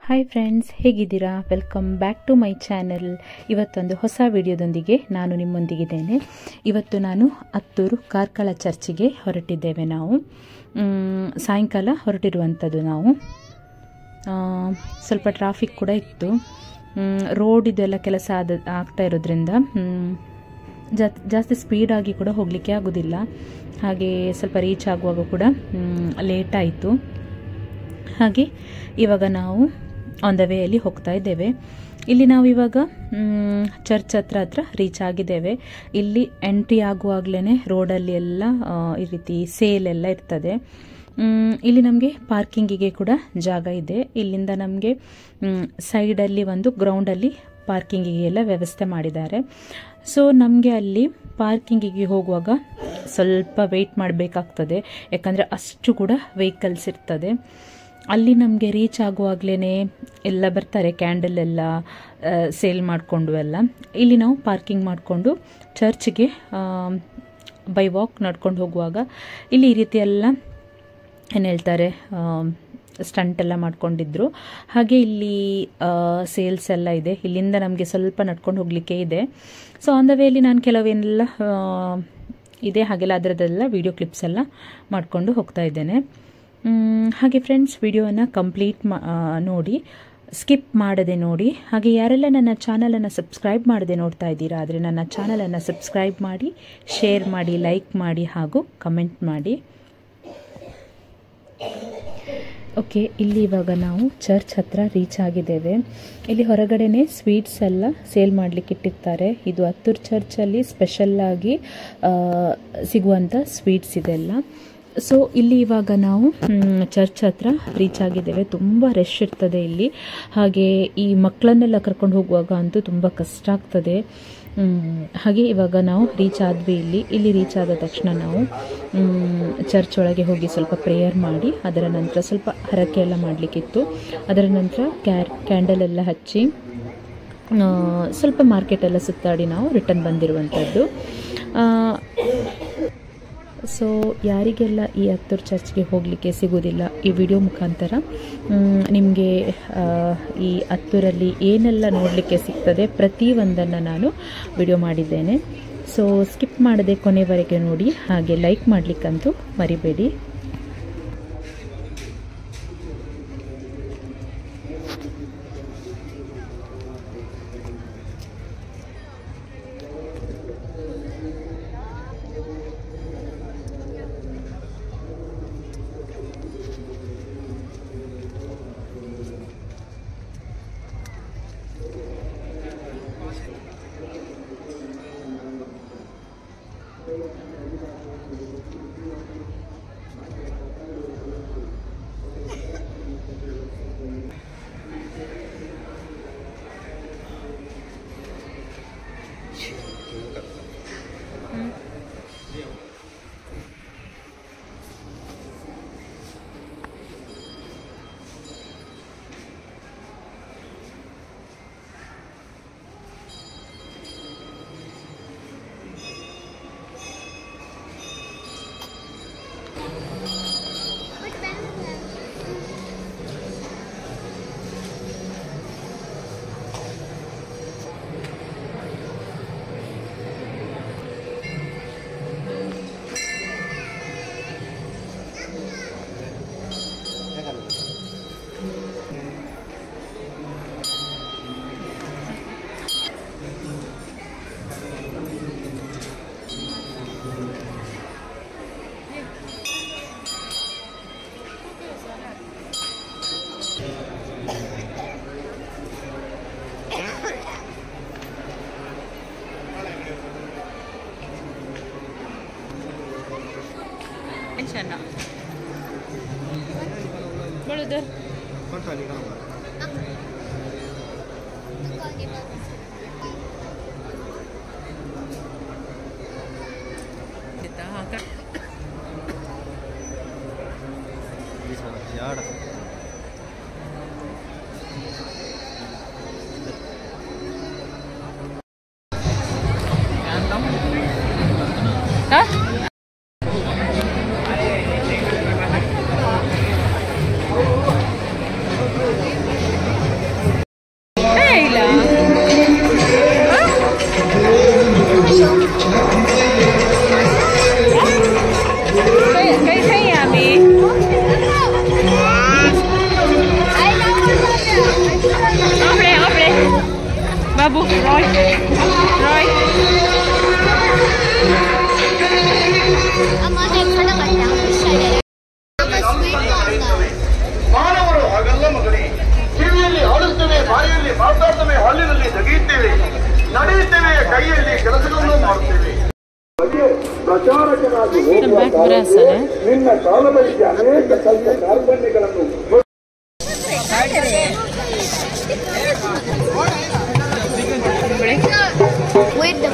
Hi friends, ಹೇಗಿದ್ದೀರಾ? Welcome back to my channel. ಇವತ್ತೊಂದು ಹೊಸ ವಿಡಿಯೋದೊಂದಿಗೆ ನಾನು ನಿಮ್ಮೊಂದಿಗಿದ್ದೇನೆ. ಇವತ್ತು ನಾನು ಅತ್ತೂರು ಕಾರ್ಕಳ ಚರ್ಚಿಗೆ ಹೊರಟಿದ್ದೇವೆ. ನಾವು ಸಾಯಂಕಾಲ ಹೊರಟಿರುವಂಥದ್ದು. ನಾವು ಸ್ವಲ್ಪ ಟ್ರಾಫಿಕ್ ಕೂಡ ಇತ್ತು. ರೋಡ್ ಇದೆಲ್ಲ ಕೆಲಸ ಆಗ್ತಾ ಇರೋದ್ರಿಂದ ಜಾಸ್ತಿ ಸ್ಪೀಡಾಗಿ ಕೂಡ ಹೋಗಲಿಕ್ಕೆ ಆಗೋದಿಲ್ಲ. ಹಾಗೆ ಸ್ವಲ್ಪ ರೀಚ್ ಆಗುವಾಗ ಕೂಡ ಲೇಟ್ ಆಯಿತು. ಹಾಗೆ ಇವಾಗ ನಾವು ಆನ್ ದ ವೇಯಲ್ಲಿ ಹೋಗ್ತಾ ಇದ್ದೇವೆ. ಇಲ್ಲಿ ನಾವು ಇವಾಗ ಚರ್ಚ್ ಹತ್ರ ರೀಚ್ ಆಗಿದ್ದೇವೆ. ಇಲ್ಲಿ ಎಂಟ್ರಿ ಆಗುವಾಗಲೇ ರೋಡಲ್ಲಿ ಎಲ್ಲ ಈ ರೀತಿ ಸೇಲ್ ಎಲ್ಲ ಇರ್ತದೆ. ಇಲ್ಲಿ ನಮಗೆ ಪಾರ್ಕಿಂಗಿಗೆ ಕೂಡ ಜಾಗ ಇದೆ. ಇಲ್ಲಿಂದ ನಮಗೆ ಸೈಡಲ್ಲಿ ಒಂದು ಗ್ರೌಂಡಲ್ಲಿ ಪಾರ್ಕಿಂಗಿಗೆ ಎಲ್ಲ ವ್ಯವಸ್ಥೆ ಮಾಡಿದ್ದಾರೆ. ಸೊ ನಮಗೆ ಅಲ್ಲಿ ಪಾರ್ಕಿಂಗಿಗೆ ಹೋಗುವಾಗ ಸ್ವಲ್ಪ ವೆಯ್ಟ್ ಮಾಡಬೇಕಾಗ್ತದೆ, ಯಾಕಂದರೆ ಅಷ್ಟು ಕೂಡ ವೆಹಿಕಲ್ಸ್ ಇರ್ತದೆ. ಅಲ್ಲಿ ನಮಗೆ ರೀಚ್ ಆಗುವಾಗಲೇ ಎಲ್ಲ ಬರ್ತಾರೆ, ಕ್ಯಾಂಡಲ್ ಎಲ್ಲ ಸೇಲ್ ಮಾಡಿಕೊಂಡು ಎಲ್ಲ. ಇಲ್ಲಿ ನಾವು ಪಾರ್ಕಿಂಗ್ ಮಾಡಿಕೊಂಡು ಚರ್ಚ್ಗೆ ಬೈ ವಾಕ್ ನಡ್ಕೊಂಡು ಹೋಗುವಾಗ ಇಲ್ಲಿ ಈ ರೀತಿ ಎಲ್ಲ ಏನು ಹೇಳ್ತಾರೆ, ಸ್ಟಂಟ್ ಎಲ್ಲ ಮಾಡ್ಕೊಂಡಿದ್ರು. ಹಾಗೆ ಇಲ್ಲಿ ಸೇಲ್ಸ್ ಎಲ್ಲ ಇದೆ. ಇಲ್ಲಿಂದ ನಮಗೆ ಸ್ವಲ್ಪ ನಡ್ಕೊಂಡು ಹೋಗಲಿಕ್ಕೆ ಇದೆ. ಸೊ ಆನ್ ದ ವೇಲಿ ನಾನು ಕೆಲವೇನೆಲ್ಲ ಇದೆ ಹಾಗೆಲ್ಲ ಅದರದ್ದೆಲ್ಲ ವಿಡಿಯೋ ಕ್ಲಿಪ್ಸ್ ಎಲ್ಲ ಮಾಡಿಕೊಂಡು ಹೋಗ್ತಾ ಇದ್ದೇನೆ. ಹಾಗೆ ಫ್ರೆಂಡ್ಸ್, ವಿಡಿಯೋವನ್ನು ಕಂಪ್ಲೀಟ್ ನೋಡಿ, ಸ್ಕಿಪ್ ಮಾಡದೆ ನೋಡಿ. ಹಾಗೆ ಯಾರೆಲ್ಲ ನನ್ನ ಚಾನಲನ್ನು ಸಬ್ಸ್ಕ್ರೈಬ್ ಮಾಡದೆ ನೋಡ್ತಾ ಇದ್ದೀರಾ ಆದರೆ ನನ್ನ ಚಾನಲನ್ನು ಸಬ್ಸ್ಕ್ರೈಬ್ ಮಾಡಿ, ಶೇರ್ ಮಾಡಿ, ಲೈಕ್ ಮಾಡಿ ಹಾಗೂ ಕಮೆಂಟ್ ಮಾಡಿ. ಓಕೆ, ಇಲ್ಲಿ ಇವಾಗ ನಾವು ಚರ್ಚ್ ಹತ್ರ ರೀಚ್ ಆಗಿದ್ದೇವೆ. ಇಲ್ಲಿ ಹೊರಗಡೆನೆ ಸ್ವೀಟ್ಸ್ ಎಲ್ಲ ಸೇಲ್ ಮಾಡಲಿಕ್ಕೆ ಇಟ್ಟಿರ್ತಾರೆ. ಇದು ಅತ್ತೂರು ಚರ್ಚಲ್ಲಿ ಸ್ಪೆಷಲ್ಲಾಗಿ ಸಿಗುವಂಥ ಸ್ವೀಟ್ಸ್ ಇದೆಲ್ಲ. ಸೊ ಇಲ್ಲಿ ಇವಾಗ ನಾವು ಚರ್ಚ್ ಹತ್ರ ರೀಚ್ ಆಗಿದ್ದೇವೆ. ತುಂಬ ರಶ್ ಇರ್ತದೆ ಇಲ್ಲಿ. ಹಾಗೆ ಈ ಮಕ್ಕಳನ್ನೆಲ್ಲ ಕರ್ಕೊಂಡು ಹೋಗುವಾಗ ಅಂತೂ ತುಂಬ ಕಷ್ಟ ಆಗ್ತದೆ. ಹಾಗೆ ಇವಾಗ ನಾವು ರೀಚ್ ಆದ್ವಿ. ಇಲ್ಲಿ ರೀಚ್ ಆದ ತಕ್ಷಣ ನಾವು ಚರ್ಚ್ ಒಳಗೆ ಹೋಗಿ ಸ್ವಲ್ಪ ಪ್ರೇಯರ್ ಮಾಡಿ, ಅದರ ನಂತರ ಸ್ವಲ್ಪ ಹರಕೆ ಎಲ್ಲ ಮಾಡಲಿಕ್ಕಿತ್ತು. ಅದರ ನಂತರ ಕ್ಯಾಂಡಲ್ ಎಲ್ಲ ಹಚ್ಚಿ ಸ್ವಲ್ಪ ಮಾರ್ಕೆಟೆಲ್ಲ ಸುತ್ತಾಡಿ ನಾವು ರಿಟರ್ನ್ ಬಂದಿರುವಂಥದ್ದು. ಸೊ ಯಾರಿಗೆಲ್ಲ ಈ ಅತ್ತೂರು ಚರ್ಚ್ಗೆ ಹೋಗಲಿಕ್ಕೆ ಸಿಗೋದಿಲ್ಲ, ಈ ವಿಡಿಯೋ ಮುಖಾಂತರ ನಿಮಗೆ ಈ ಅತ್ತೂರಲ್ಲಿ ಏನೆಲ್ಲ ನೋಡಲಿಕ್ಕೆ ಸಿಗ್ತದೆ ಪ್ರತಿಯೊಂದನ್ನು ನಾನು ವಿಡಿಯೋ ಮಾಡಿದ್ದೇನೆ. ಸೊ ಸ್ಕಿಪ್ ಮಾಡದೆ ಕೊನೆವರೆಗೆ ನೋಡಿ. ಹಾಗೆ ಲೈಕ್ ಮಾಡಲಿಕ್ಕಂತೂ ಮರಿಬೇಡಿ. ಬಾಬು ರಾಯ್ ರಾಯ್ ಮಾನವರು ಹಾಗಲ್ಲ ಮಗನೇ. ಕಿವಿಯಲ್ಲಿ ಆಡುತ್ತೇವೆ, ಬಾಯಿಯಲ್ಲಿ ಮಾತಾಡ್ತೇವೆ, ಹಾಲಿನಲ್ಲಿ ತೆಗೆಯುತ್ತೇವೆ, ನಡೆಯುತ್ತೇವೆ, ಕೈಯಲ್ಲಿ ಕೆಲಸಗಳನ್ನು ಮಾಡುತ್ತೇವೆ. ಪ್ರಚಾರಕನಾಗಿ ಹೋಗುವ ನಿನ್ನ ಕಾಲದಲ್ಲಿ ಅನೇಕ ಸ್ವಲ್ಪ ಕಾರ್ಬನ್ಯಗಳನ್ನು Wait the